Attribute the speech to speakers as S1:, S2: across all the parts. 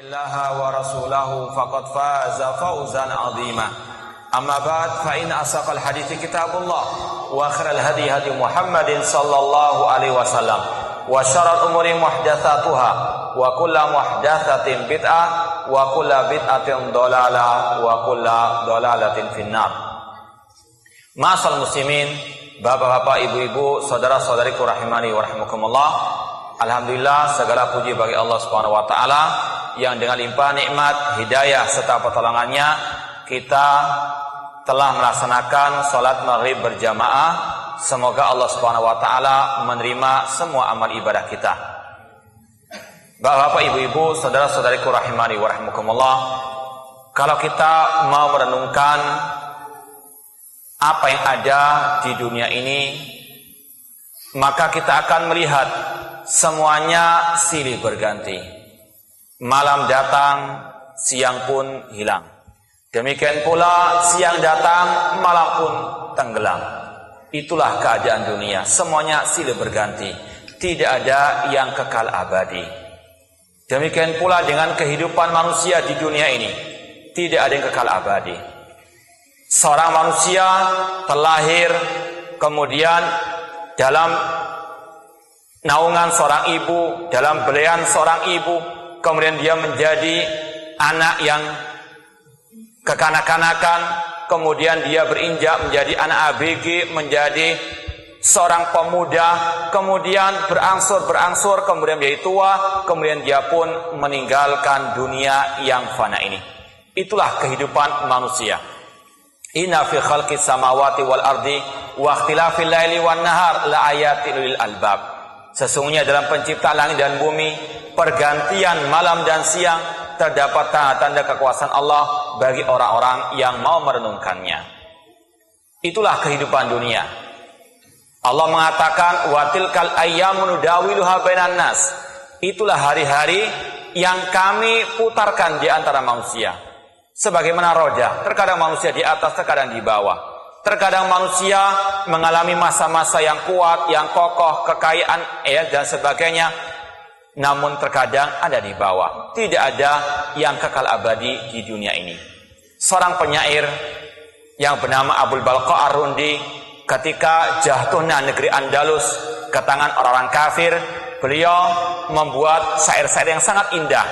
S1: Illaha wa rasulahu faqad faza fawzan 'azima. Amma ba'd, fa inna asaqal hadithi kitabullah wa khairal hadi hadi Muhammadin sallallahu alaihi wasallam wa syarrul umuri muhdatsatuha wa kullu muhdatsatin bid'ah wa kullu bid'atin dhalalah wa kullu dhalalatin finnar. Ma'asal muslimin, bapak-bapak, ibu-ibu, saudara-saudariku rahimani wa rahimakumullah. Alhamdulillah, segala puji bagi Allah Subhanahu wa taala yang dengan limpah nikmat, hidayah serta pertolongannya kita telah melaksanakan salat maghrib berjamaah. Semoga Allah Subhanahu wa taala menerima semua amal ibadah kita. Bapak, ibu-ibu, saudara-saudariku rahimani wa rahimakumullah, kalau kita mau merenungkan apa yang ada di dunia ini, maka kita akan melihat semuanya silih berganti. Malam datang, siang pun hilang. Demikian pula siang datang, malam pun tenggelam. Itulah keadaan dunia. Semuanya silih berganti. Tidak ada yang kekal abadi. Demikian pula dengan kehidupan manusia di dunia ini. Tidak ada yang kekal abadi. Seorang manusia terlahir, kemudian dalam naungan seorang ibu, dalam belian seorang ibu, kemudian dia menjadi anak yang kekanak-kanakan, kemudian dia berinjak menjadi anak ABG, menjadi seorang pemuda, kemudian berangsur, kemudian menjadi tua, kemudian dia pun meninggalkan dunia yang fana ini. Itulah kehidupan manusia. Inna fi khalqis samawati wal ardi wa ikhtilafil laili wan nahar la ayatin lil albab. Sesungguhnya dalam penciptaan langit dan bumi, pergantian malam dan siang, terdapat tanda-tanda kekuasaan Allah bagi orang-orang yang mau merenungkannya. Itulah kehidupan dunia. Allah mengatakan, wa tilkal ayyamu nudawiluha bainan nas. Itulah hari-hari yang kami putarkan di antara manusia. Sebagaimana roda, terkadang manusia di atas, terkadang di bawah. Terkadang manusia mengalami masa-masa yang kuat, yang kokoh, kekayaan, dan sebagainya. Namun terkadang ada di bawah. Tidak ada yang kekal abadi di dunia ini. Seorang penyair yang bernama Abul Balqa Ar-Rundi, ketika jatuhnya negeri Andalus ke tangan orang-orang kafir, beliau membuat syair-syair yang sangat indah.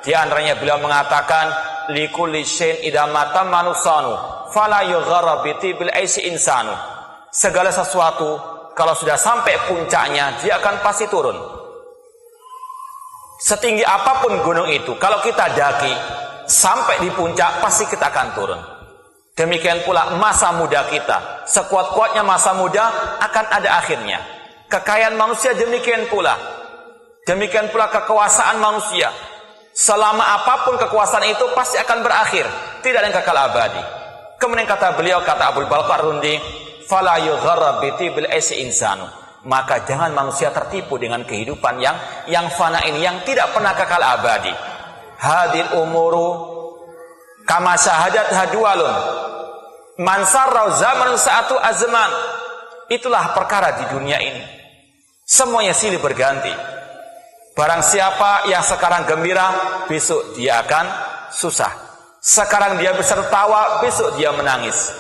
S1: Di antaranya beliau mengatakan, likulli syai'in idza mata manusanu fala yugharra bi tibil aisi insanu. Segala sesuatu kalau sudah sampai puncaknya, dia akan pasti turun. Setinggi apapun gunung itu, kalau kita daki sampai di puncak, pasti kita akan turun. Demikian pula masa muda kita, sekuat-kuatnya masa muda akan ada akhirnya. Kekayaan manusia demikian pula. Demikian pula kekuasaan manusia. Selama apapun kekuasaan itu pasti akan berakhir. Tidak ada yang kekal abadi. Kemudian kata beliau, kata Abul Balqa Ar-Rundi, fala yugharra bi tibil aisi insanu. Maka jangan manusia tertipu dengan kehidupan yang fana ini, yang tidak pernah kekal abadi. Hadil umuru kama syahadat hadwalun man sarra zaman sa'atu azman. Itulah perkara di dunia ini. Semuanya silih berganti. Barang siapa yang sekarang gembira, besok dia akan susah. Sekarang dia bisa tertawa, besok dia menangis.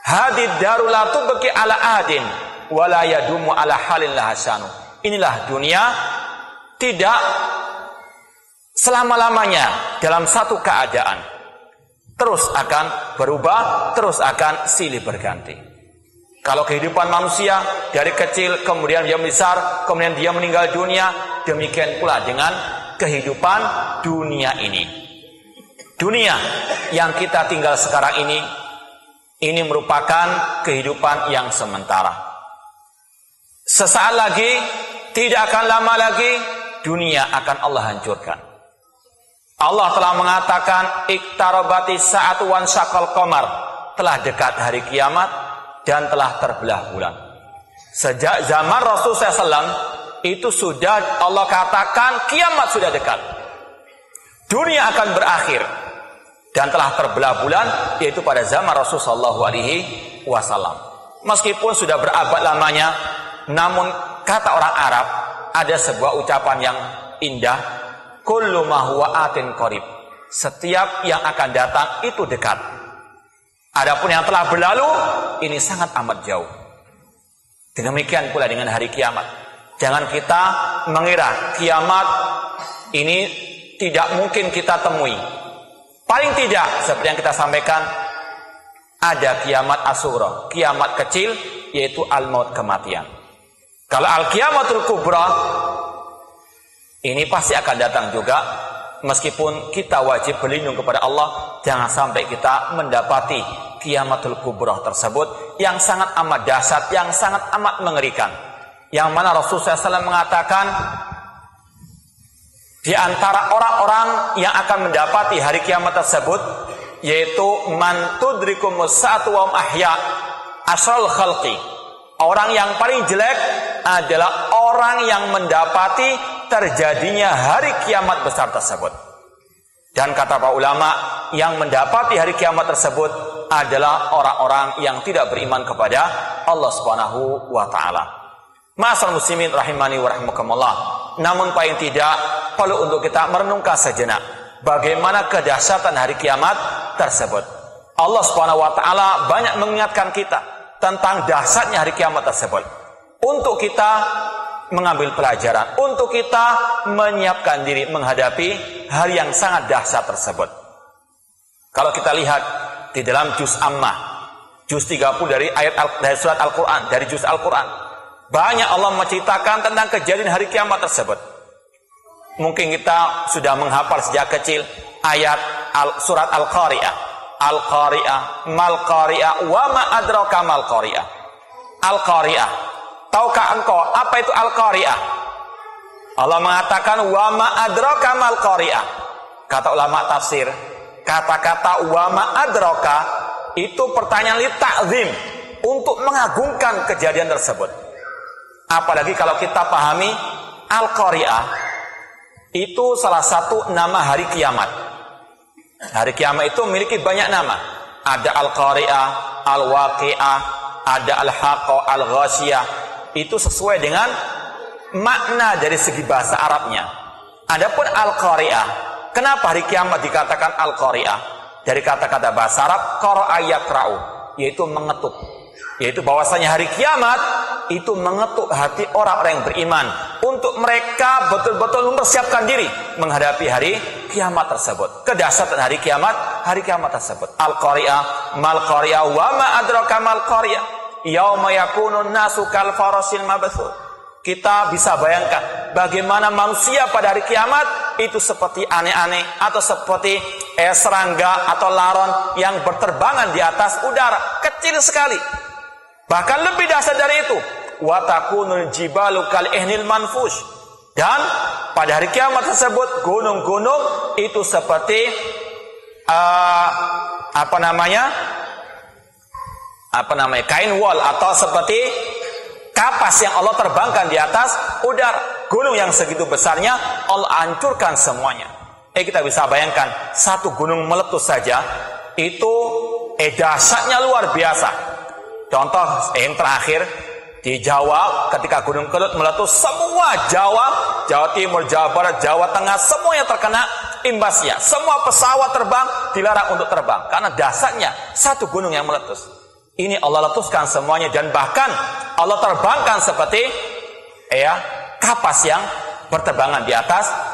S1: Hadid darulatu bagi ala adin wala yadumu ala halin lahasanu. Inilah dunia, tidak selama-lamanya dalam satu keadaan. Terus akan berubah, terus akan silih berganti. Kalau kehidupan manusia dari kecil, kemudian dia besar, kemudian dia meninggal dunia, demikian pula dengan kehidupan dunia ini. Dunia yang kita tinggal sekarang ini merupakan kehidupan yang sementara. Sesaat lagi, tidak akan lama lagi, dunia akan Allah hancurkan. Allah telah mengatakan, iqtarabati sa'atu wan syaqal qamar. Telah dekat hari kiamat dan telah terbelah bulan. Sejak zaman Rasul SAW itu sudah Allah katakan kiamat sudah dekat. Dunia akan berakhir dan telah terbelah bulan, yaitu pada zaman Rasul SAW. Meskipun sudah berabad lamanya, namun kata orang Arab ada sebuah ucapan yang indah. kullu ma huwa atin qarib. Setiap yang akan datang itu dekat. Adapun yang telah berlalu ini sangat amat jauh. Demikian pula dengan hari kiamat. Jangan kita mengira kiamat ini tidak mungkin kita temui. Paling tidak seperti yang kita sampaikan, ada kiamat asghara, kiamat kecil, yaitu al-maut, kematian. Kalau al-kiamatul kubra ini pasti akan datang juga, meskipun kita wajib berlindung kepada Allah jangan sampai kita mendapati kiamatul kubra tersebut yang sangat amat dahsyat, yang sangat amat mengerikan, yang mana Rasulullah SAW mengatakan di antara orang-orang yang akan mendapati hari kiamat tersebut yaitu man tudrikumus sa'atu wa ahya asral khalqi. Orang yang paling jelek adalah orang yang mendapati terjadinya hari kiamat besar tersebut. Dan kata para ulama, yang mendapati hari kiamat tersebut adalah orang-orang yang tidak beriman kepada Allah Subhanahu wa taala. Ma'asal muslimin rahimani wa rahimakumullah. Namun paling tidak perlu untuk kita merenungkan sejenak bagaimana kedahsyatan hari kiamat tersebut. Allah Subhanahu wa taala banyak mengingatkan kita tentang dahsyatnya hari kiamat tersebut. Untuk kita mengambil pelajaran, untuk kita menyiapkan diri menghadapi hari yang sangat dahsyat tersebut. Kalau kita lihat di dalam juz Ammah, juz 30 dari dari surat Al-Qur'an, dari juz Al-Qur'an, banyak Allah menceritakan tentang kejadian hari kiamat tersebut. Mungkin kita sudah menghafal sejak kecil ayat surat Al-Qari'ah. Al-Qari'ah, mal Qari'ah, wa ma adraka mal Qari'ah. Al-Qari'ah. Tahukah engkau apa itu Al-Qari'ah? Allah mengatakan wa ma adraka mal Qari'ah. Kata ulama tafsir, kata-kata wa ma adraka itu pertanyaan li ta'zim, untuk mengagungkan kejadian tersebut. Apalagi kalau kita pahami Al-Qari'ah itu salah satu nama hari kiamat. Hari kiamat itu memiliki banyak nama. Ada Al-Qari'ah, Al-Waqi'ah, ada Al-Haqqah, Al-Ghashiyah. Itu sesuai dengan makna dari segi bahasa Arabnya. Adapun Al-Qari'ah, kenapa hari kiamat dikatakan Al-Qari'ah? Dari kata-kata bahasa Arab qara'a yaqra'u, yaitu mengetuk. Yaitu bahwasanya hari kiamat itu mengetuk hati orang-orang yang beriman untuk mereka betul-betul mempersiapkan diri menghadapi hari kiamat tersebut. Kedahsyatan hari kiamat tersebut. Al-Qari'ah, mal Qari'ah, wa ma adraka mal Qari'ah, yauma yakunun nasu kal farasil mabthur. Kita bisa bayangkan bagaimana manusia pada hari kiamat itu seperti aneh-aneh atau seperti serangga atau laron yang berterbangan di atas udara, kecil sekali. Bahkan lebih dahsyat dari itu, wa takunul jibalu kal ihnil manfush. Dan pada hari kiamat tersebut gunung-gunung itu seperti kain wol atau seperti kapas yang Allah terbangkan di atas udara. Gunung yang segitu besarnya Allah hancurkan semuanya. Kita bisa bayangkan satu gunung meletus saja itu dahsyatnya luar biasa. Contoh yang terakhir di Jawa, ketika Gunung Kelut meletus, semua Jawa Timur, Jawa Barat, Jawa Tengah, semuanya terkena imbasnya. Semua pesawat terbang dilarang untuk terbang karena dahsyatnya satu gunung yang meletus. Ini Allah letuskan semuanya, dan bahkan Allah terbangkan seperti kapas yang berterbangan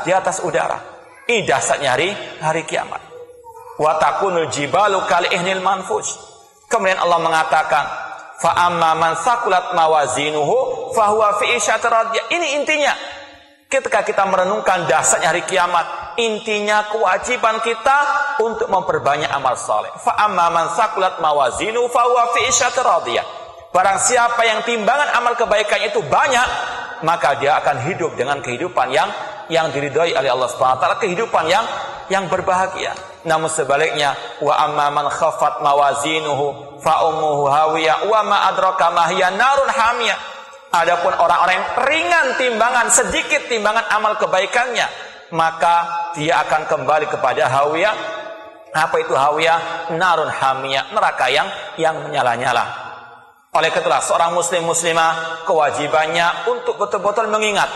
S1: di atas udara. Ini dahsyatnya hari kiamat. Wa takunul jibalu kal ihnil manfush. Kemudian Allah mengatakan, fa amma man saqulat mawazinuhu fa huwa fi isyatir radiyah. Ini intinya. Ketika kita merenungkan dahsyatnya hari kiamat, intinya kewajiban kita untuk memperbanyak amal saleh. Fa amma man saqulat mawazinuhu fa huwa fi isyatir radiyah. Barang siapa yang timbangan amal kebaikannya itu banyak, maka dia akan hidup dengan kehidupan yang diridhai oleh Allah Subhanahu wa taala, kehidupan yang berbahagia. Namun sebaliknya, wa amma man khaffat mawazinuhu fa ummuhu hawiyah wa ma adraka ma hiya narun hamiyah. Adapun orang-orang yang ringan timbangan, sedikit timbangan amal kebaikannya, maka dia akan kembali kepada hawiyah. Apa itu hawiyah? Narun hamiyah, neraka yang menyala-nyala. Oleh itulah seorang muslim muslimah kewajibannya untuk betul-betul mengingat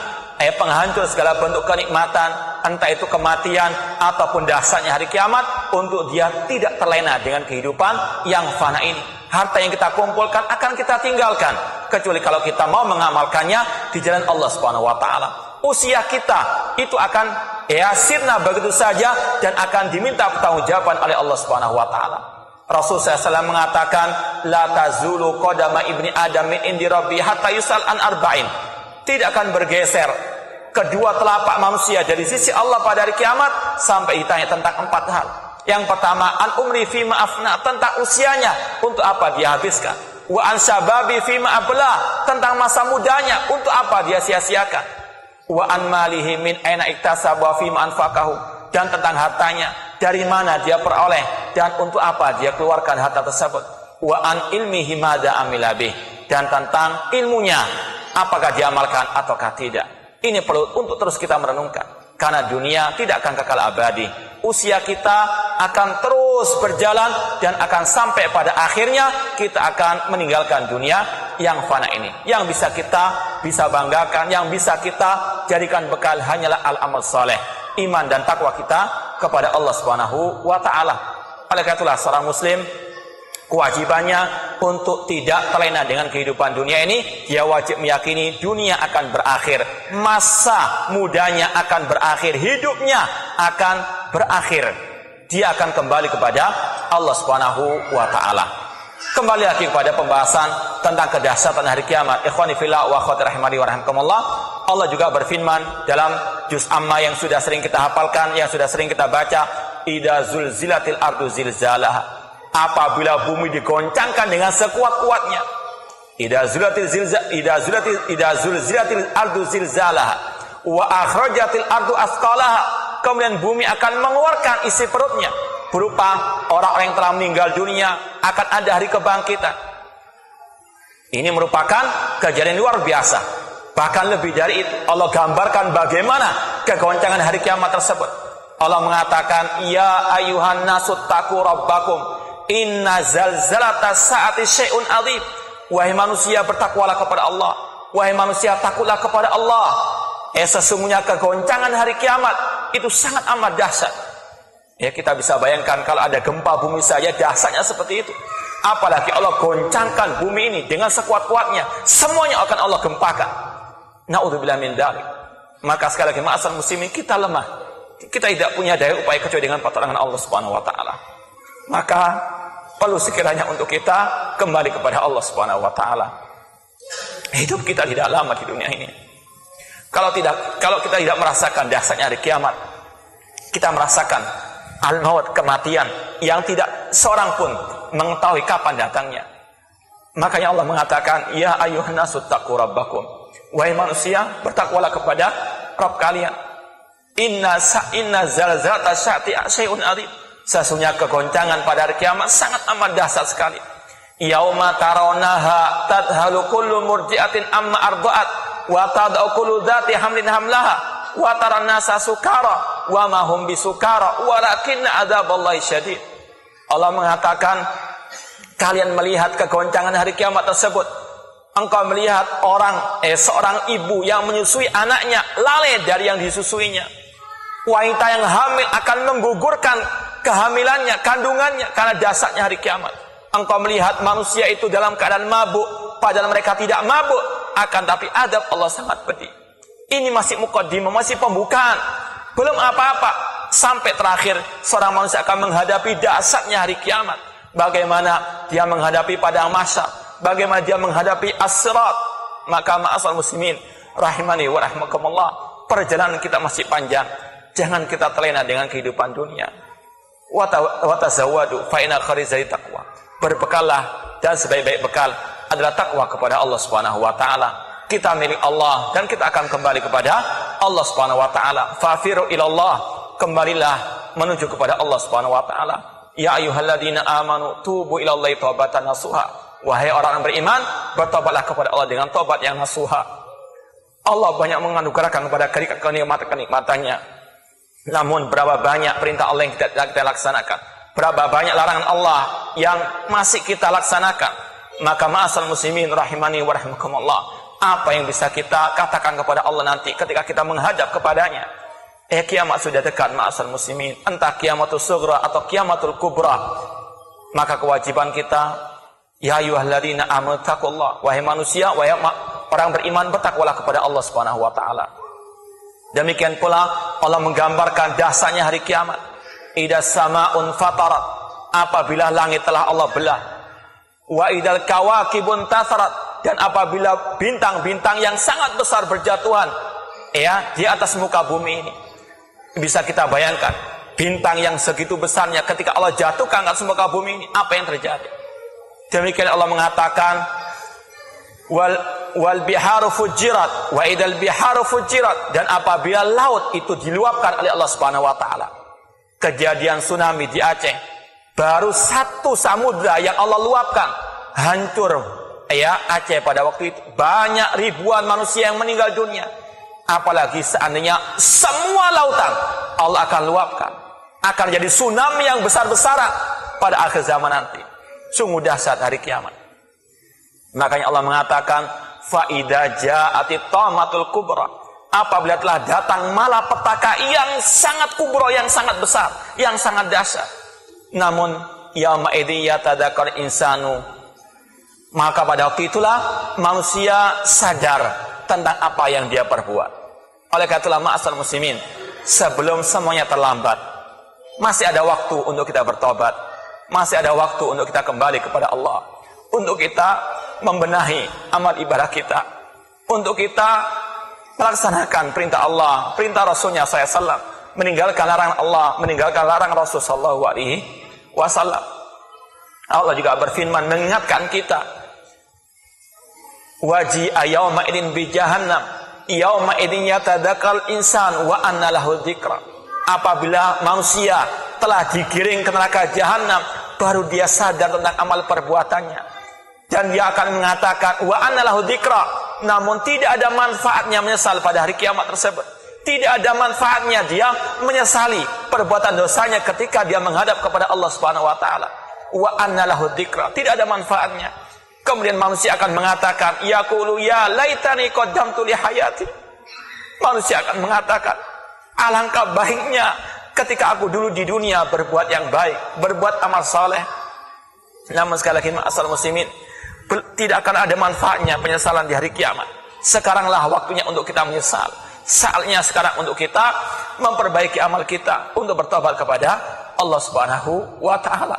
S1: penghancur segala bentuk kenikmatan, entah itu kematian ataupun dahsyatnya hari kiamat, untuk dia tidak terlena dengan kehidupan yang fana ini. Harta yang kita kumpulkan akan kita tinggalkan, kecuali kalau kita mau mengamalkannya di jalan Allah Subhanahu wa taala. Usia kita itu akan sirna begitu saja dan akan diminta pertanggungjawaban oleh Allah Subhanahu wa taala. Rasulullah SAW mengatakan, la tazulu qadama ibni adam min indi rabbi hatta yusal an arba'in. Tidak akan bergeser kedua telapak manusia dari sisi Allah pada hari kiamat sampai ditanya tentang 4 hal. Yang pertama, an umri fima afna, tentang usianya, untuk apa dia habiskan. Wa an syababi fima abla, tentang masa mudanya, untuk apa dia sia-siakan. Wa an malihi min aina iktasaba fima anfaqahu, dan tentang hartanya, dari mana dia peroleh dan untuk apa dia keluarkan harta tersebut. Wa an ilmihi madza amila bih, dan tentang ilmunya, apakah dia amalkan ataukah tidak. Ini perlu untuk terus kita merenungkan, karena dunia tidak akan kekal abadi. Usia kita akan terus berjalan dan akan sampai pada akhirnya kita akan meninggalkan dunia yang fana ini. Yang bisa banggakan, yang bisa kita jadikan bekal hanyalah al-amal soleh, iman dan takwa kita kepada Allah Subhanahu wa taala. Oleh karena itulah seorang muslim kewajibannya untuk tidak terlena dengan kehidupan dunia ini. Dia wajib meyakini dunia akan berakhir, masa mudanya akan berakhir, hidupnya akan berakhir. Dia akan kembali kepada Allah Subhanahu wa taala. Kembali lagi kepada pembahasan tentang kedahsyatan hari kiamat. Ikhwani fillah wa akhwati rahimani wa rahimakumullah. Allah juga berfirman dalam juz amma yang sudah sering kita hafalkan, yang sudah sering kita baca, idza zulzilatil ardu zilzalaha, apabila bumi digoncangkan dengan sekuat-kuatnya. Idza zulzilatil ardu zilzalaha wa akhrajatil ardu asqalaha, kemudian bumi akan mengeluarkan isi perutnya, berupa orang-orang yang telah meninggal dunia, akan ada hari kebangkitan. Ini merupakan kejadian luar biasa. Bahkan lebih dari itu, Allah gambarkan bagaimana kegoncangan hari kiamat tersebut. Allah mengatakan, ya ayuhan nasu taqu rabbakum inna zalzalata sa'ati syai'un adzim. Wahai manusia, bertakwalah kepada Allah. Wahai manusia, takutlah kepada Allah. Sesungguhnya kegoncangan hari kiamat itu sangat amat dahsyat. Ya, kita bisa bayangkan kalau ada gempa bumi saja dahsyatnya seperti itu. Apalagi Allah goncangkan bumi ini dengan sekuat-kuatnya, semuanya akan Allah gempakan. Na'udzubillah min dzalik. Maka sekali lagi, ma'asal muslimin, kita lemah. Kita tidak punya daya upaya kecuali dengan pertolongan Allah Subhanahu wa taala. Maka perlu sekiranya untuk kita kembali kepada Allah Subhanahu wa taala. Hidup kita tidak lama di dunia ini. Kalau kita tidak merasakan dahsyatnya hari kiamat, kita merasakan al-maut, kematian yang tidak seorang pun mengetahui kapan datangnya. Makanya Allah mengatakan, ya ayyuhan nasu taqu rabbakum. Wahai manusia, bertakwalah kepada Rabb kalian. Inna zalzalata syai'un adzim. Sesungguhnya kegoncangan pada hari kiamat sangat amat dahsyat sekali. Yauma tarawnaha tadhalu kullu murji'atin amma arda'at wa tad'u kullu dzati hamlin hamlaha wa taran nasa sukara wa ma hum bisukara walakinna adzaballahi syadid. Allah mengatakan, kalian melihat kegoncangan hari kiamat tersebut. Engkau melihat seorang ibu yang menyusui anaknya lalai dari yang disusuinya. Wanita yang hamil akan menggugurkan kehamilannya, kandungannya, karena dahsyatnya hari kiamat. Engkau melihat manusia itu dalam keadaan mabuk, padahal mereka tidak mabuk, akan tapi adab Allah sangat pedih. Ini masih muqaddimah, masih pembukaan, belum apa-apa. Sampai terakhir seorang manusia akan menghadapi dahsyatnya hari kiamat. Bagaimana dia menghadapi padang mahsyar, bagaimana dia menghadapi as-sirat. Maka ma'asal muslimin rahimani wa rahimakumullah, perjalanan kita masih panjang. Jangan kita terlena dengan kehidupan dunia. Wa tazawwadu fa inna khairaz taqwa. Berbekallah, dan sebaik-baik bekal adalah takwa kepada Allah Subhanahu wa taala. Kita milik Allah dan kita akan kembali kepada Allah Subhanahu wa taala. Fafiru ilallah, kembalilah menuju kepada Allah Subhanahu wa taala. Ya ayyuhalladzina amanu tubu ilallahi taubatan nasuha. Wahai orang yang beriman, bertobatlah kepada Allah dengan tobat yang nasuha. Allah banyak menganugerahkan kepada kenikmatan-kenikmatannya. Namun berapa banyak perintah Allah yang tidak kita laksanakan, berapa banyak larangan Allah yang masih kita laksanakan. Maka ma'asal muslimin rahimani wa rahimakumullah, apa yang bisa kita katakan kepada Allah nanti ketika kita menghadap kepadanya? Kiamat sudah dekat ma'asal muslimin, entah kiamatul sughra atau kiamatul kubra. Maka kewajiban kita, ya ayyuhalladzina amanu taqullah, wahai manusia, wahai orang beriman, bertakwalah kepada Allah Subhanahu wa taala. Demikian pula Allah menggambarkan dahsyatnya hari kiamat. Idza samaun fatarat, apabila langit telah Allah belah. Wa idzal kawakibun tasarat, dan apabila bintang-bintang yang sangat besar berjatuhan di atas muka bumi ini. Bisa kita bayangkan, bintang yang segitu besarnya ketika Allah jatuhkan ke atas muka bumi ini, apa yang terjadi? Demikian Allah mengatakan, wal biharu fujirat wa idal biharu fujirat, dan apabila laut itu diluapkan oleh Allah Subhanahu wa taala. Kejadian tsunami di Aceh, baru satu samudra yang Allah luapkan, hancur Aceh pada waktu itu. Banyak ribuan manusia yang meninggal dunia. Apalagi seandainya semua lautan Allah akan luapkan, akan jadi tsunami yang besar-besaran pada akhir zaman nanti. Sungguh dahsyat hari kiamat. Makanya Allah mengatakan, fa idza ja'atit tamatul kubra, apabila telah datang malapetaka yang sangat kubra, yang sangat besar, yang sangat dahsyat. Namun yauma idzi yatadzakar insanu, maka pada waktu itulah manusia sadar tentang apa yang dia perbuat. Oleh karena itulah ma'asal muslimin, sebelum semuanya terlambat, masih ada waktu untuk kita bertobat, masih ada waktu untuk kita kembali kepada Allah, untuk kita membenahi amal ibadah kita, untuk kita melaksanakan perintah Allah, perintah Rasulnya SAW, meninggalkan larangan Allah, meninggalkan larangan Rasul Sallallahu Alaihi Wasallam. Allah juga berfirman mengingatkan kita, waji'a yawma idin bi jahannam yauma idin yatadzakal insan wa anna lahu dzikra. Apabila manusia telah digiring ke neraka jahanam, baru dia sadar tentang amal perbuatannya, dan dia akan mengatakan wa anna lahu dzikra, namun tidak ada manfaatnya menyesal pada hari kiamat tersebut. Tidak ada manfaatnya dia menyesali perbuatan dosanya ketika dia menghadap kepada Allah Subhanahu wa taala. Wa anna lahu dzikra, tidak ada manfaatnya. Kemudian manusia akan mengatakan, yaqulu ya laitani qaddamtu li hayati. Manusia akan mengatakan, alangkah baiknya ketika aku dulu di dunia berbuat yang baik, berbuat amal saleh. Namun sekali lagi ma'asal muslimin, tidak akan ada manfaatnya penyesalan di hari kiamat. Sekaranglah waktunya untuk kita menyesal. Saatnya sekarang untuk kita memperbaiki amal kita, untuk bertobat kepada Allah Subhanahu wa taala.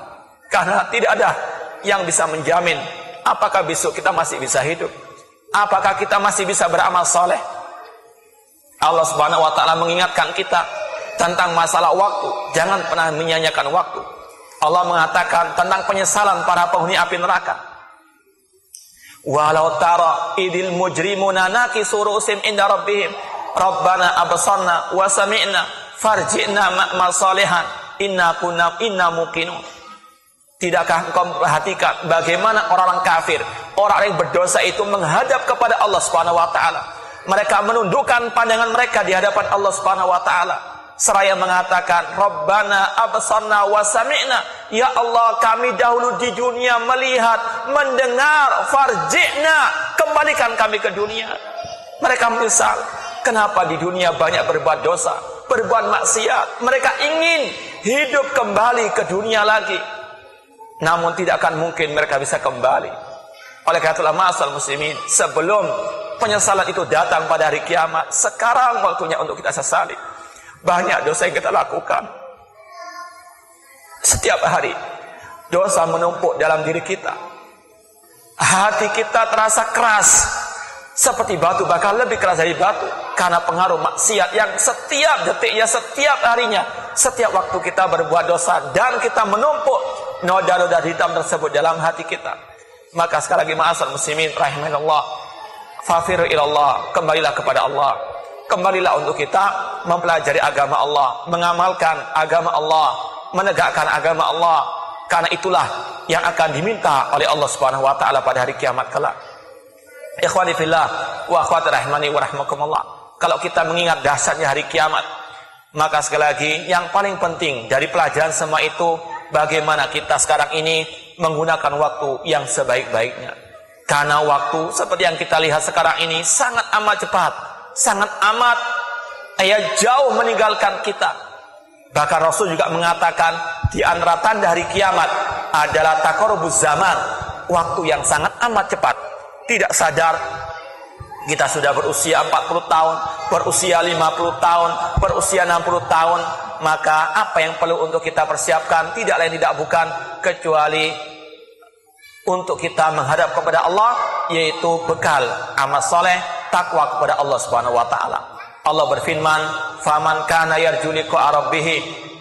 S1: Karena tidak ada yang bisa menjamin apakah besok kita masih bisa hidup, apakah kita masih bisa beramal soleh. Allah Subhanahu wa taala mengingatkan kita tentang masalah waktu. Jangan pernah menyia-nyiakan waktu. Allah mengatakan tentang penyesalan para penghuni api neraka. Walau tara idil mujrimuna nakisu ru'usihim inda rabbihim rabbana absarna wa sami'na farji'na ma'mal salihan inna muqinun. Tidakkah engkau perhatikan bagaimana orang-orang kafir, orang yang berdosa itu menghadap kepada Allah Subhanahu wa taala. Mereka menundukkan pandangan mereka di hadapan Allah Subhanahu wa taala, seraya mengatakan, Rabbana absarna wa sami'na. Ya Allah, kami dahulu di dunia melihat, mendengar, farji'na, kembalikan kami ke dunia. Mereka menyesal, kenapa di dunia banyak berbuat dosa, berbuat maksiat. Mereka ingin hidup kembali ke dunia lagi. Namun tidak akan mungkin mereka bisa kembali. Oleh karena itulah ma'asal muslimin, sebelum penyesalan itu datang pada hari kiamat, sekarang waktunya untuk kita sesali. Banyak dosa yang kita lakukan. Setiap hari dosa menumpuk dalam diri kita. Hati kita terasa keras seperti batu, bahkan lebih keras dari batu, karena pengaruh maksiat yang setiap detiknya, setiap harinya, setiap waktu kita berbuat dosa, dan kita menumpuk noda-noda hitam tersebut dalam hati kita. Maka sekali lagi ma'asal muslimin rahimanallah, fafiru ilallah, kembalilah kepada Allah. Kembalilah untuk kita mempelajari agama Allah, mengamalkan agama Allah, menegakkan agama Allah, karena itulah yang akan diminta oleh Allah Subhanahu wa taala pada hari kiamat kelak. Ikhwani fillah wa akhwati rahimani wa rahmakumullah. Kalau kita mengingat dahsyatnya hari kiamat, maka sekali lagi yang paling penting dari pelajaran semua itu, bagaimana kita sekarang ini menggunakan waktu yang sebaik-baiknya. Karena waktu seperti yang kita lihat sekarang ini sangat amat cepat, sangat amat ia jauh meninggalkan kita. Bahkan Rasul juga mengatakan di antara tanda hari kiamat adalah taqarrubuz zaman, waktu yang sangat amat cepat. Tidak sadar kita sudah berusia 40 tahun, berusia 50 tahun, berusia 60 tahun. Maka apa yang perlu untuk kita persiapkan tidak lain tidak bukan kecuali untuk kita menghadap kepada Allah, yaitu bekal amal soleh, takwa kepada Allah Subhanahu wa taala. Allah berfirman, "Faman kana yarju liqa'a rabbih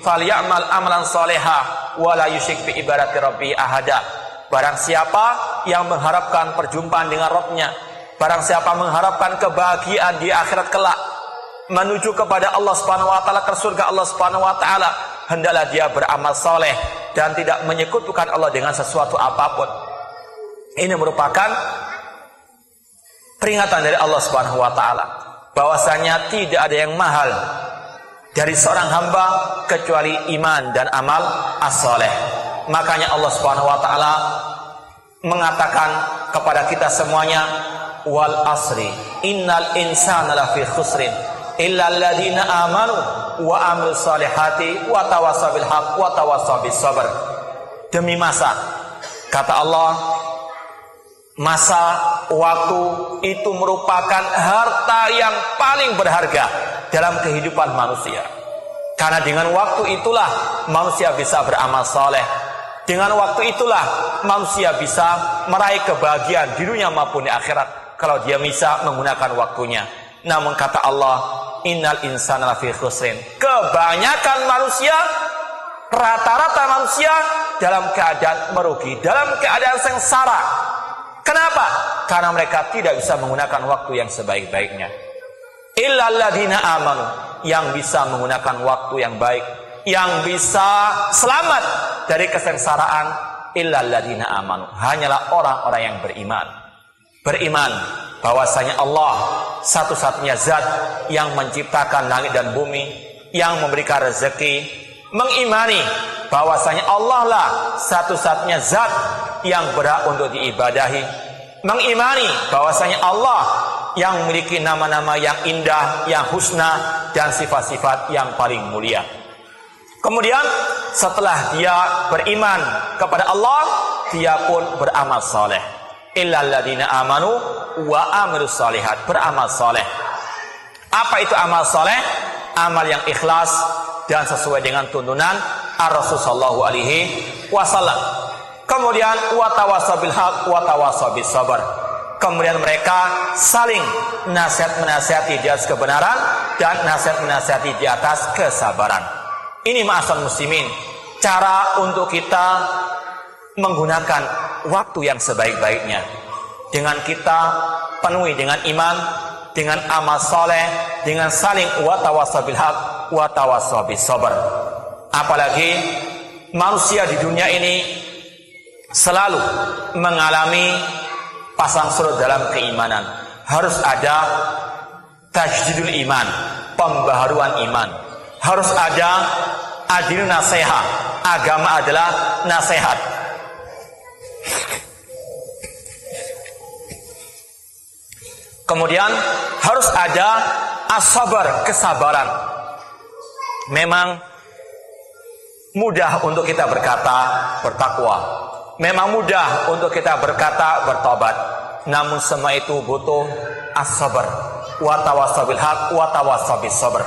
S1: falyamal amalan shaliha wa la yusyrik bi ibadati rabbih ahada." Barang siapa yang mengharapkan perjumpaan dengan Rabb-Nya, barang siapa mengharapkan kebahagiaan di akhirat kelak, menuju kepada Allah Subhanahu wa taala, ke surga Allah Subhanahu wa taala, hendaklah dia beramal soleh dan tidak menyekutukan Allah dengan sesuatu apapun. Ini merupakan peringatan dari Allah Subhanahu wa taala bahwasanya tidak ada yang mahal dari seorang hamba kecuali iman dan amal as-soleh. Makanya Allah Subhanahu wa taala mengatakan kepada kita semuanya, wal asri innal insana lafi khusrin illa alladziina amanu wa amilus solihati wa tawassaw bil haqq wa tawassaw bis sabr. Demi masa, kata Allah, masa waktu itu merupakan harta yang paling berharga dalam kehidupan manusia. Karena dengan waktu itulah manusia bisa beramal soleh. Dengan waktu itulah manusia bisa meraih kebahagiaan di dunia maupun di akhirat, kalau dia bisa menggunakan waktunya. Namun kata Allah, innal insana lafi khusrin. Kebanyakan manusia, rata-rata manusia dalam keadaan merugi, dalam keadaan sengsara. Kenapa? Karena mereka tidak bisa menggunakan waktu yang sebaik-baiknya. Illal ladzina amanu, yang bisa menggunakan waktu yang baik, yang bisa selamat dari kesengsaraan, illal ladzina amanu, hanyalah orang-orang yang beriman. Beriman bahwasanya Allah satu-satunya zat yang menciptakan langit dan bumi, yang memberikan rezeki. Mengimani bahwasanya Allah lah satu-satunya zat yang berhak untuk diibadahi. Mengimani bahwasanya Allah yang memiliki nama-nama yang indah, yang husna, dan sifat-sifat yang paling mulia. Kemudian setelah dia beriman kepada Allah, dia pun beramal soleh. Illal ladzina amanu wa amilus solihat, beramal soleh. Apa itu amal soleh? Amal yang ikhlas dan sesuai dengan tuntunan Ar-Rasul sallallahu alaihi wasallam. Kemudian wa tawassaw bil haqq wa tawassaw bis sabr. Kemudian mereka saling nasihat-menasihati di atas kebenaran dan nasihat-menasihati di atas kesabaran. Ini ma'asal muslimin, cara untuk kita menggunakan waktu yang sebaik-baiknya, dengan kita penuhi dengan iman, dengan amal soleh, dengan saling wa tawassaw bil haqq wa tawassaw bis sabr. Apalagi manusia di dunia ini selalu mengalami pasang surut dalam keimanan. Harus ada tajdidul iman, pembaharuan iman. Harus ada adil nasihat. Agama adalah nasihat. Kemudian harus ada as-sabar, kesabaran. Memang mudah untuk kita berkata bertakwa, memang mudah untuk kita berkata bertobat, namun semua itu butuh as-sabar. Wa tawassaw bil haqq wa tawassaw bis sabr.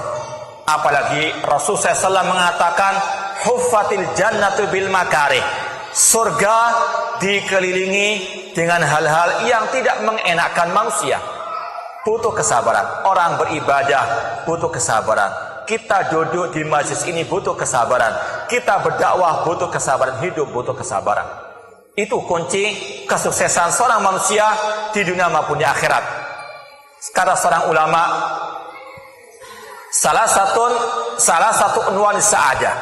S1: Apalagi Rasul SAW mengatakan huffatil jannatu bil makarih, surga dikelilingi dengan hal-hal yang tidak mengenakkan manusia. Butuh kesabaran. Orang beribadah butuh kesabaran. Kita duduk di majlis ini butuh kesabaran. Kita berdakwah butuh kesabaran. Hidup butuh kesabaran. Itu kunci kesuksesan seorang manusia di dunia maupun di akhirat. Kata seorang ulama, salah satu unwan sa'adah,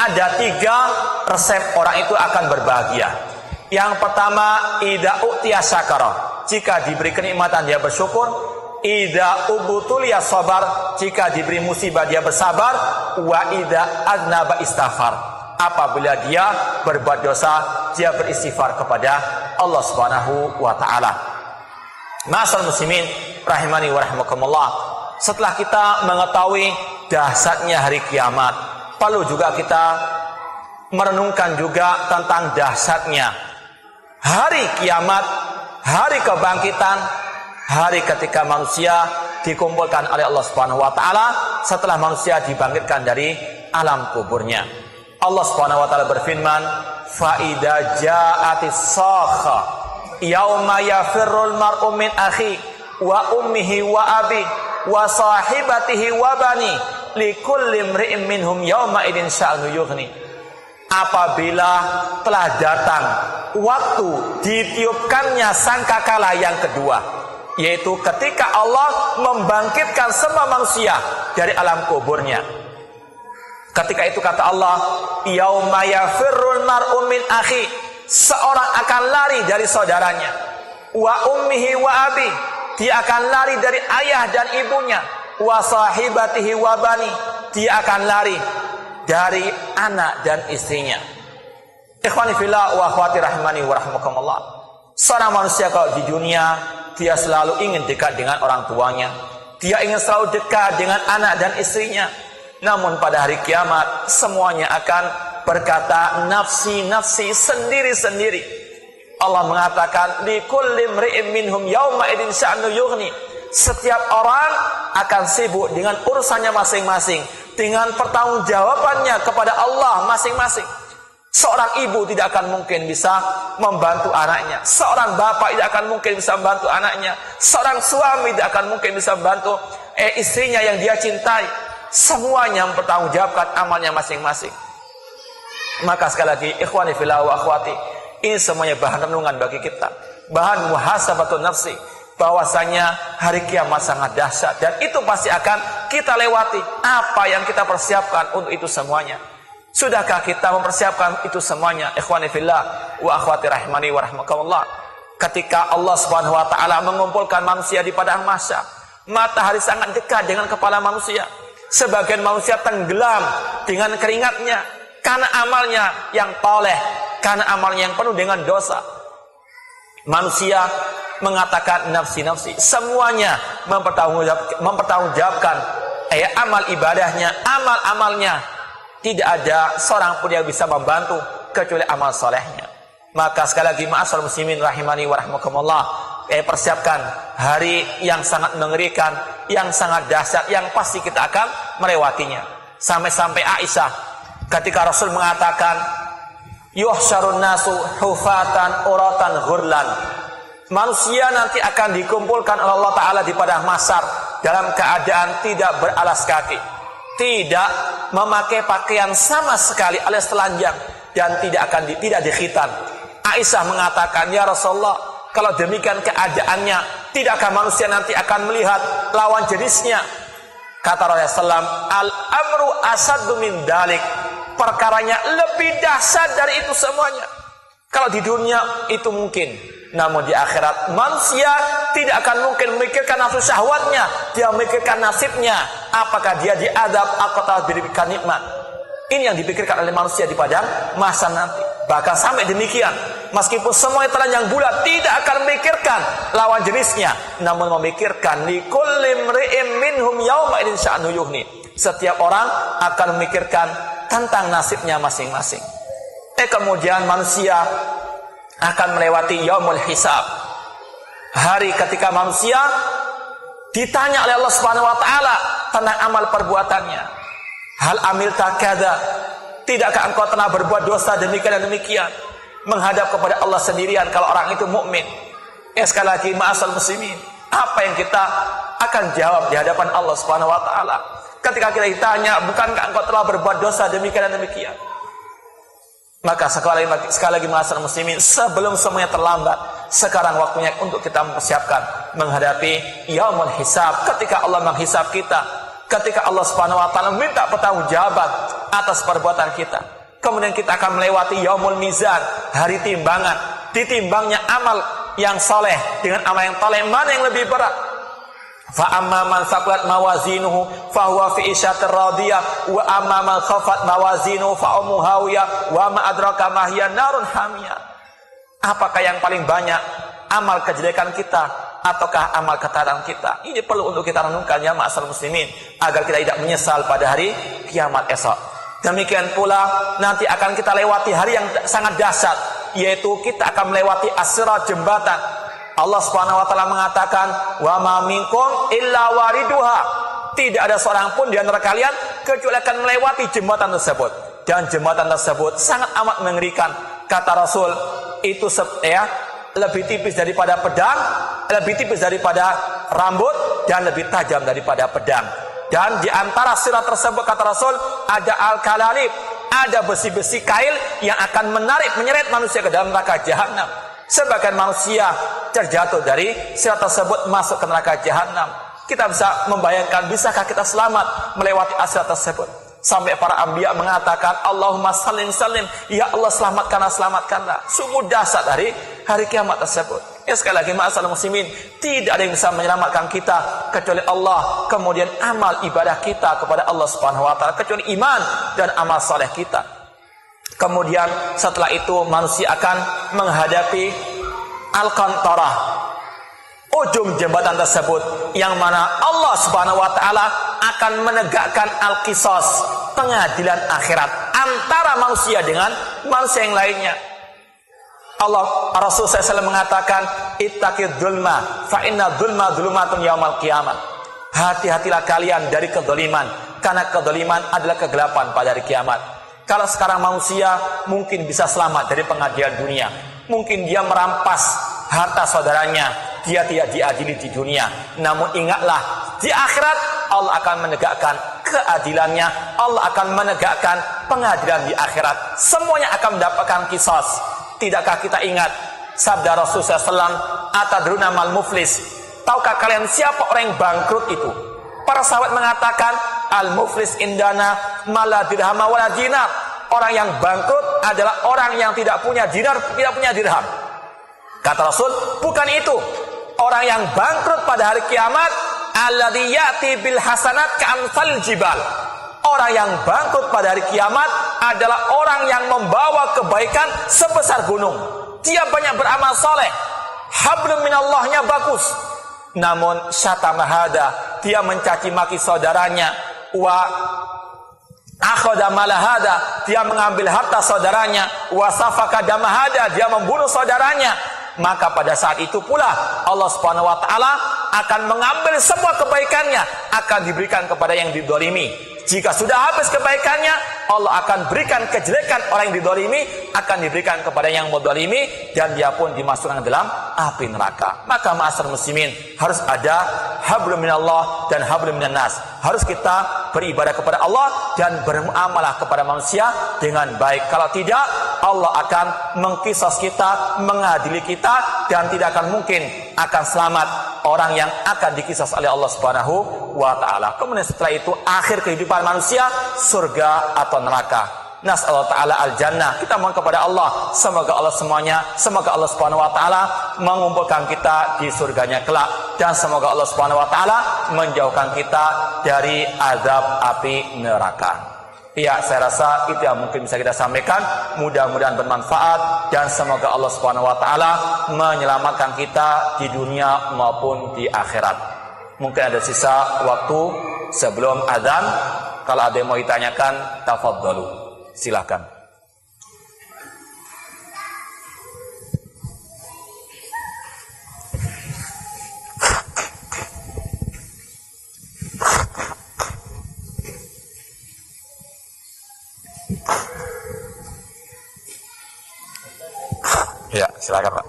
S1: ada 3 resep orang itu akan berbahagia. Yang pertama, idza u'tiya syakara, jika diberi kenikmatan dia bersyukur. Idza ubtuliya sabar, jika diberi musibah dia bersabar. Wa idza aznaba istighfar, apabila dia berbuat dosa dia beristighfar kepada Allah Subhanahu wa taala. Ma'asal muslimin rahimani wa rahimakumullah. setelah kita mengetahui dahsyatnya hari kiamat, perlu juga kita merenungkan juga tentang dahsyatnya hari kiamat, hari kebangkitan, hari ketika manusia dikumpulkan oleh Allah Subhanahu wa taala setelah manusia dibangkitkan dari alam kuburnya. Allah Subhanahu wa taala berfirman, "Fa idza ja'atis sakha yauma yafirrul mar'u min akhi wa ummihi wa abi wa sahibatihi wa bani likulli imri'in minhum yauma idin sya'nu yughni." Apabila telah datang waktu ditiupkannya sangkakala yang kedua, yaitu ketika Allah membangkitkan semua manusia dari alam kuburnya. Ketika itu kata Allah, yauma yafirrul mar'u min akhi, seorang akan lari dari saudaranya, wa ummihi wa abi, dia akan lari dari ayah dan ibunya, wa sahibatihi wa bani, dia akan lari dari anak dan istrinya. Ikhwani fillah wa akhwati rahimani wa rahmakumullah. Seorang manusia kalau di dunia, dia selalu ingin dekat dengan orang tuanya, dia ingin selalu dekat dengan anak dan istrinya. Namun pada hari kiamat semuanya akan berkata nafsi nafsi, sendiri-sendiri. Allah mengatakan likulli imri'in minhum yauma idin sya'nu yughni. Setiap orang akan sibuk dengan urusannya masing-masing, dengan pertanggungjawabannya kepada Allah masing-masing. Seorang ibu tidak akan mungkin bisa membantu anaknya, seorang bapak tidak akan mungkin bisa membantu anaknya, seorang suami tidak akan mungkin bisa membantu istrinya yang dia cintai. Semuanya mempertanggungjawabkan amalnya masing-masing. Maka sekali lagi, ikhwani fillah wa akhwati, ini semuanya bahan renungan bagi kita, bahan muhasabatun nafsi, bahwasanya hari kiamat sangat dahsyat dan itu pasti akan kita lewati. Apa yang kita persiapkan untuk itu semuanya? Sudahkah kita mempersiapkan itu semuanya? Ikhwani fillah wa akhwati rahimani wa rahmakumullah. Ketika Allah Subhanahu wa taala mengumpulkan manusia di padang mahsyar, matahari sangat dekat dengan kepala manusia. Sebagian manusia tenggelam dengan keringatnya karena amalnya yang toleh, karena amalnya yang penuh dengan dosa. Manusia mengatakan nafsi-nafsi, semuanya mempertanggungjawabkan amal ibadahnya, amal-amalnya. Tidak ada seorang pun yang bisa membantu kecuali amal solehnya. Maka sekali lagi ma'asyiral muslimin rahimani wa rahmakumullah, persiapkan hari yang sangat mengerikan, yang sangat dahsyat, yang pasti kita akan melewatinya. Sampai-sampai Aisyah ketika Rasul mengatakan yuhsyarun nasu hufatan uratan ghurlan, manusia nanti akan dikumpulkan oleh Allah Ta'ala di padang mahsyar dalam keadaan tidak beralas kaki, tidak memakai pakaian sama sekali alias telanjang, dan tidak dikhitan. Aisyah mengatakan, ya Rasulullah, kalau demikian keadaannya, tidakkah manusia nanti akan melihat lawan jenisnya? Kata Rasulullah SAW, al-amru asaddu min dalik, perkaranya lebih dahsyat dari itu semuanya. Kalau di dunia itu mungkin, namun di akhirat manusia tidak akan mungkin memikirkan nafsu syahwatnya, dia memikirkan nasibnya, apakah dia diadab atau diberikan nikmat. Ini yang dipikirkan oleh manusia di padang mahsyar nanti. Bahkan sampai demikian, meskipun semua telanjang bulat, tidak akan memikirkan lawan jenisnya, namun memikirkan likulli imri'in minhum yauma idin sya'nu yughni. Setiap orang akan memikirkan tentang nasibnya masing-masing. Kemudian manusia akan melewati yaumul hisab, hari ketika manusia ditanya oleh Allah Subhanahu wa taala tentang amal perbuatannya. Hal amilta kada, tidakkah engkau telah berbuat dosa demikian dan demikian? Menghadap kepada Allah sendirian kalau orang itu mukmin. Sekali lagi ma'asal muslimin, apa yang kita akan jawab di hadapan Allah Subhanahu wa taala ketika kita ditanya, bukankah engkau telah berbuat dosa demikian dan demikian? Maka sekali lagi ma'asal muslimin, sebelum semuanya terlambat, sekarang waktunya untuk kita mempersiapkan menghadapi yaumul hisab, ketika Allah menghisab kita, ketika Allah Subhanahu wa taala meminta pertanggungjawaban atas perbuatan kita. Kemudian kita akan melewati yaumul mizan, hari timbangan. Ditimbangnya amal yang soleh dengan amal yang toleh, mana yang lebih berat? Fa amma man thaqulat mawazinuhu fa huwa fi isyatir radiyah wa amma man khafat mawazinuhu fa ummuhu hawiyah wa ma adraka ma hiya narun hamiyah. Apakah yang paling banyak amal kejelekan kita ataukah amal ketaatan kita? Ini perlu untuk kita renungkan ya ma'asal muslimin, agar kita tidak menyesal pada hari kiamat esok. Demikian pula nanti akan kita lewati hari yang sangat dahsyat, yaitu kita akan melewati as-sirat, jembatan. Allah Subhanahu wa taala mengatakan, "Wa ma minkum illa wariduha." Tidak ada seorang pun di antara kalian kecuali akan melewati jembatan tersebut. Dan jembatan tersebut sangat amat mengerikan. Kata Rasul, itu lebih tipis daripada pedang, lebih tipis daripada rambut, dan lebih tajam daripada pedang. Dan di antara sirat tersebut, kata Rasul, ada al-kalalib, ada besi-besi kail yang akan menyeret manusia ke dalam neraka jahanam. Sebagian manusia terjatuh dari sirat tersebut masuk ke neraka jahanam. Kita bisa membayangkan, bisakah kita selamat melewati sirat tersebut? Sampai para anbiya mengatakan, Allahumma salim salim, ya Allah selamatkanlah. Sungguh dahsyat dari hari kiamat tersebut. Ya, sekali lagi ma'asal muslimin, tidak ada yang bisa menyelamatkan kita kecuali Allah. Kemudian amal ibadah kita kepada Allah Subhanahu wa taala, kecuali iman dan amal saleh kita. Kemudian setelah itu manusia akan menghadapi al-qantarah, ujung jembatan tersebut, yang mana Allah Subhanahu wa taala akan menegakkan al-qisas, pengadilan akhirat antara manusia dengan manusia yang lainnya. Rasul SAW mengatakan, ittaqid dzulma fa inna dzulma dzulumatun yaumal qiyamah. Hati-hatilah kalian dari kedzaliman, karena kedzaliman adalah kegelapan pada hari kiamat. Kalau sekarang manusia mungkin bisa selamat dari pengadilan dunia, mungkin dia merampas harta saudaranya, dia tidak diadili di dunia. Namun ingatlah, di akhirat Allah akan menegakkan keadilannya, Allah akan menegakkan pengadilan di akhirat. Semuanya akan mendapatkan qisas. Tidakkah kita ingat sabda Rasulullah SAW, atadruna mal muflis? Tahukah kalian siapa orang yang bangkrut itu? Para sahabat mengatakan, al muflis indana mala dirham wala dinar. Orang yang bangkrut adalah orang yang tidak punya dinar, tidak punya dirham. Kata Rasul, bukan itu. Orang yang bangkrut pada hari kiamat, alladzi ya'ti bil hasanat ka'amsal jibal. Orang yang bangkrut pada hari kiamat adalah orang yang membawa kebaikan sebesar gunung. Dia banyak beramal soleh, hablum minallahnya bagus, namun syatamahada, dia mencaci maki saudaranya, wa akhadha malahada, dia mengambil harta saudaranya, wa safaka damahada, dia membunuh saudaranya. Maka pada saat itu pula Allah Subhanahu wa taala akan mengambil semua kebaikannya, akan diberikan kepada yang didolimi. Jika sudah habis kebaikannya, Allah akan berikan kejelekan orang yang didolimi, akan diberikan kepada yang mendolimi, dan dia pun dimasukkan dalam api neraka. Maka ma'asyiral muslimin, harus ada hablum minallah dan hablum minan nas. Harus kita beribadah kepada Allah dan bermuamalah kepada manusia dengan baik. Kalau tidak, Allah akan mengqisas kita, mengadili kita, dan tidak akan mungkin akan selamat orang yang akan dikisas oleh Allah Subhanahu wa taala. Kemudian setelah itu akhir kehidupan manusia, surga atau neraka. Nas'allahu ta'ala al-jannah. Kita mohon kepada Allah, semoga Allah Subhanahu wa taala mengumpulkan kita di surganya kelak, dan semoga Allah Subhanahu wa taala menjauhkan kita dari azab api neraka. Ya, saya rasa itu yang mungkin bisa kita sampaikan. Mudah-mudahan bermanfaat, dan semoga Allah Subhanahu wa taala menyelamatkan kita di dunia maupun di akhirat. Mungkin ada sisa waktu sebelum azan. Kalau ada yang mau ditanyakan, tafadhalu. Silakan. Ya, silakan Pak.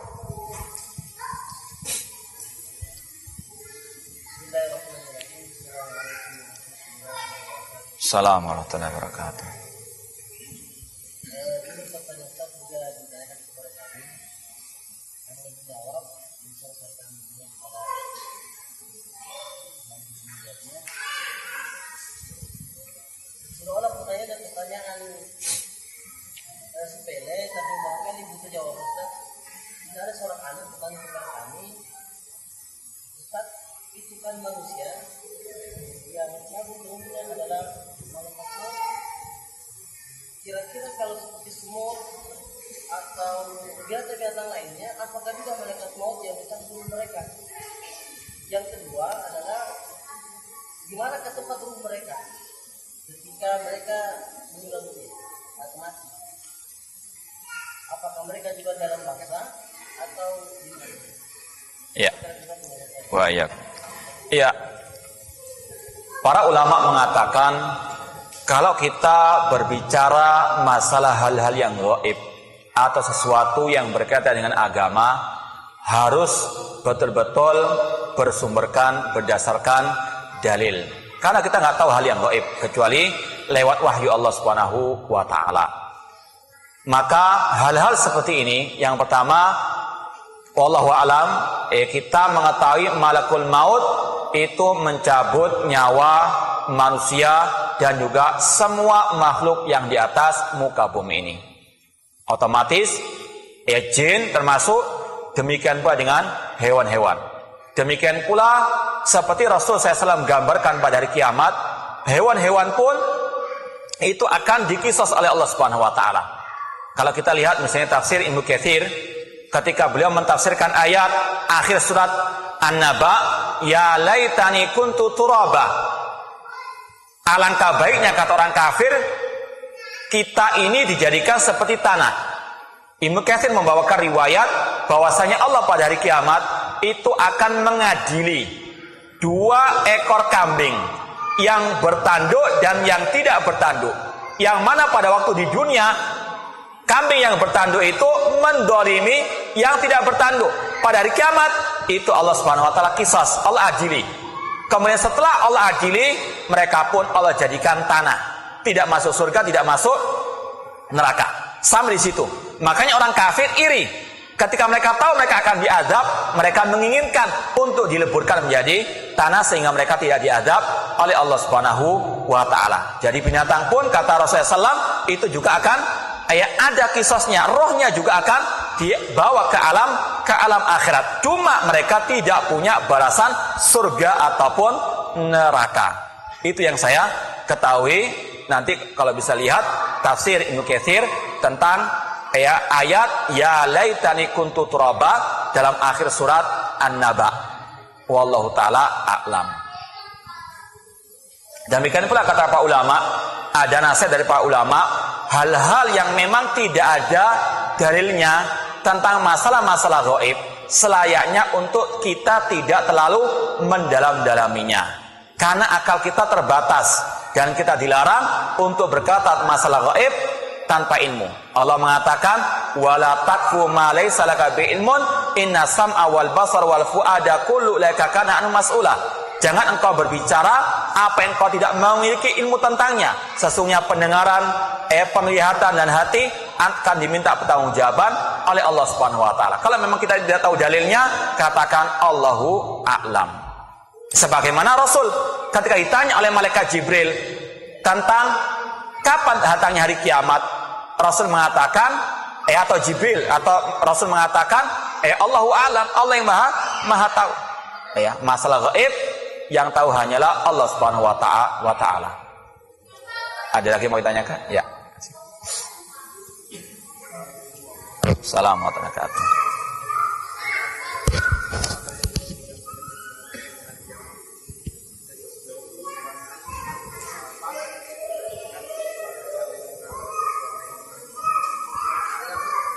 S1: Assalamualaikum warahmatullahi wabarakatuh.
S2: Seolah pertanyaan sepele, tapi bahkan ibu itu jawab, Ustaz. Ada seorang anak bertanya kepada kami, Ustaz, itu kan manusia yang nabi turunnya adalah malaikat maut. Kira-kira kalau seperti semut atau biasa-biasa lainnya, apakah juga malaikat maut yang bisa membunuh mereka? Yang kedua adalah gimana ke tempat ruh mereka ketika mereka meninggal dunia atau mati. Apakah mereka juga dalam bangsa atau gimana?
S1: Ya. Wah, iya. Iya. Para ulama mengatakan kalau kita berbicara masalah hal-hal yang gaib atau sesuatu yang berkaitan dengan agama, harus betul-betul bersumberkan berdasarkan dalil. Karena kita nggak tahu hal yang gaib kecuali lewat wahyu Allah Subhanahu wa taala. Maka hal-hal seperti ini, yang pertama, wallahu alam, kita mengetahui malakul maut itu mencabut nyawa manusia dan juga semua makhluk yang di atas muka bumi ini. Otomatis jin termasuk, demikian pula dengan hewan-hewan. Demikian pula seperti Rasul SAW gambarkan pada hari kiamat, hewan-hewan pun itu akan dikisos oleh Allah Subhanahu wa taala. Kalau kita lihat misalnya tafsir Ibnu Katsir, ketika beliau mentafsirkan ayat akhir surat An-Naba, ya laitani kuntu turaba. Alangkah baiknya, kata orang kafir, kita ini dijadikan seperti tanah. Ibnu Katsir membawakan riwayat bahwasanya Allah pada hari kiamat itu akan mengadili 2 ekor kambing yang bertanduk dan yang tidak bertanduk. Yang mana pada waktu di dunia kambing yang bertanduk itu mendolimi yang tidak bertanduk. Pada hari kiamat itu Allah Subhanahu wa taala kisas, Allah adili. Kemudian setelah Allah adili, mereka pun Allah jadikan tanah, tidak masuk surga, tidak masuk neraka. Sampai di situ. Makanya orang kafir iri. Ketika mereka tahu mereka akan diazab, mereka menginginkan untuk dileburkan menjadi tanah sehingga mereka tidak diazab oleh Allah Subhanahu wa taala. Jadi binatang pun, kata Rasulullah SAW, itu juga akan ada kisosnya, rohnya juga akan dibawa ke alam akhirat. Cuma mereka tidak punya balasan surga ataupun neraka. Itu yang saya ketahui. Nanti kalau bisa lihat tafsir Ibnu Katsir tentang ayat ya laitani kuntu turaba dalam akhir surat An-Naba. Wallahu taala a'lam. Demikian pula kata para ulama, ada nasihat dari para ulama, hal-hal yang memang tidak ada dalilnya tentang masalah-masalah gaib, selayaknya untuk kita tidak terlalu mendalam-dalaminya. Karena akal kita terbatas dan kita dilarang untuk berkata masalah gaib tanpa ilmu. Allah mengatakan, "Wala taqfu ma laysa laka bi'ilmun, inna sam'a wal basar wal fu'ada kullu ulaika kana anhu mas'ula." Jangan engkau berbicara apa yang engkau tidak memiliki ilmu tentangnya. Sesungguhnya pendengaran, penglihatan dan hati akan diminta pertanggungjawaban oleh Allah Subhanahu wa taala. Kalau memang kita tidak tahu dalilnya, katakan Allahu a'lam. Sebagaimana Rasul ketika ditanya oleh malaikat Jibril tentang kapan datangnya hari kiamat, Rasul mengatakan atau Jibril atau Rasul mengatakan Allahu a'lam, Allah yang maha tahu. Masalah gaib yang tahu hanyalah Allah Subhanahu wa taala. Ada lagi mau ditanyakan? Ya. Assalamualaikum warahmatullahi wabarakatuh.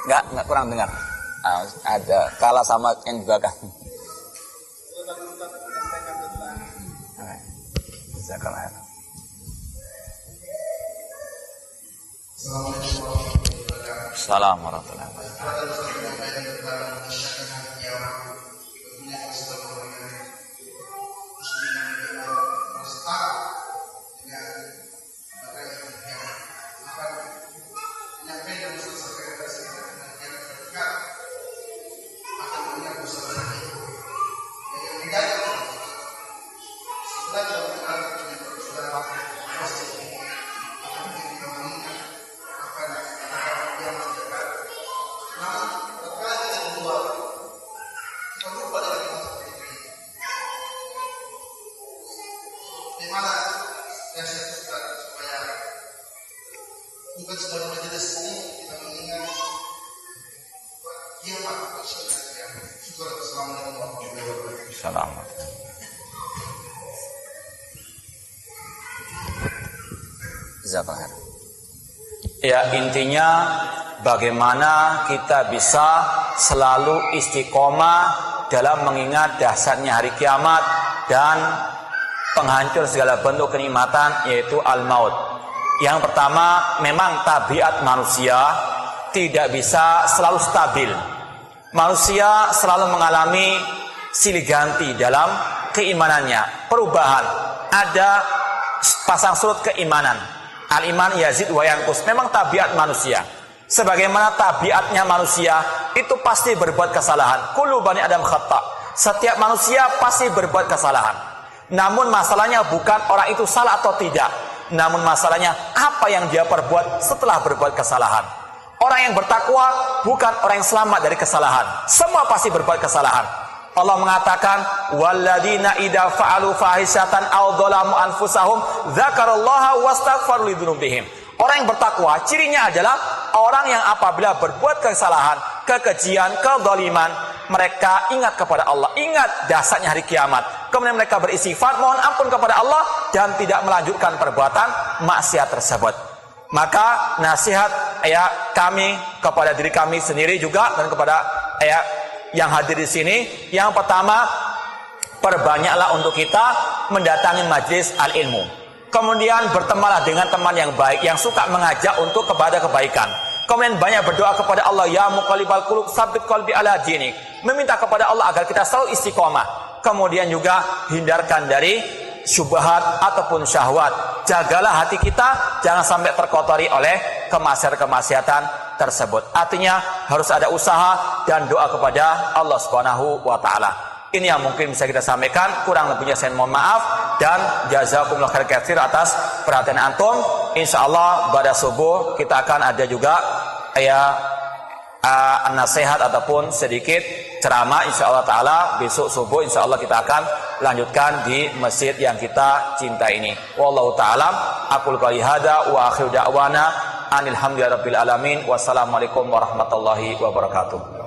S1: Enggak kurang dengar. Ada kalah sama yang juga kan. Assalamualaikum warahmatullahi wabarakatuh. Assalamualaikum.
S3: Jazakallah khair.
S1: Ya, intinya bagaimana kita bisa selalu istiqomah dalam mengingat dahsyatnya hari kiamat dan penghancur segala bentuk kenikmatan, yaitu al-maut. Yang pertama, memang tabiat manusia tidak bisa selalu stabil. Manusia selalu mengalami silih ganti dalam keimanannya, perubahan. Ada pasang surut keimanan. Al-iman yazid wa yanqus. Memang tabiat manusia. Sebagaimana tabiatnya manusia itu pasti berbuat kesalahan. Kullu bani Adam khata'. Setiap manusia pasti berbuat kesalahan. Namun masalahnya bukan orang itu salah atau tidak. Namun masalahnya apa yang dia perbuat setelah berbuat kesalahan. Orang yang bertakwa bukan orang yang selamat dari kesalahan. Semua pasti berbuat kesalahan. Allah mengatakan, walladzina idza fa'alu fahisyatan aw dzalamu anfusahum dzakarallaha wastaghfaru lidzunubihim. Orang yang bertakwa cirinya adalah orang yang apabila berbuat kesalahan, kekejian, kezaliman, mereka ingat kepada Allah, ingat dahsyatnya hari kiamat. Kemudian mereka beristighfar, mohon ampun kepada Allah dan tidak melanjutkan perbuatan maksiat tersebut. Maka nasihat kami kepada diri kami sendiri juga dan kepada yang hadir di sini, yang pertama, perbanyaklah untuk kita mendatangi majlis al-ilmu. Kemudian bertemanlah dengan teman yang baik, yang suka mengajak untuk kepada kebaikan. Kemudian banyak berdoa kepada Allah, ya muqallibal qulub tsabbit qalbi ala dinik. Meminta kepada Allah agar kita selalu istiqomah. Kemudian juga hindarkan dari syubhat ataupun syahwat. Jagalah hati kita jangan sampai terkotori oleh kemaksiatan tersebut. Artinya harus ada usaha dan doa kepada Allah Subhanahu wa taala. Ini yang mungkin bisa kita sampaikan, kurang lebihnya saya mohon maaf dan jazakumullah khair katsir atas perhatian antum. Insyaallah pada subuh kita akan ada juga nasihat ataupun sedikit ceramah insyaallah taala. Besok subuh insyaallah kita akan lanjutkan di masjid yang kita cinta ini. Wallahu taala aqul qouli hada wa akhiru da'wana Alhamdulillahirabbil alamin. Wassalamualaikum warahmatullahi wabarakatuh.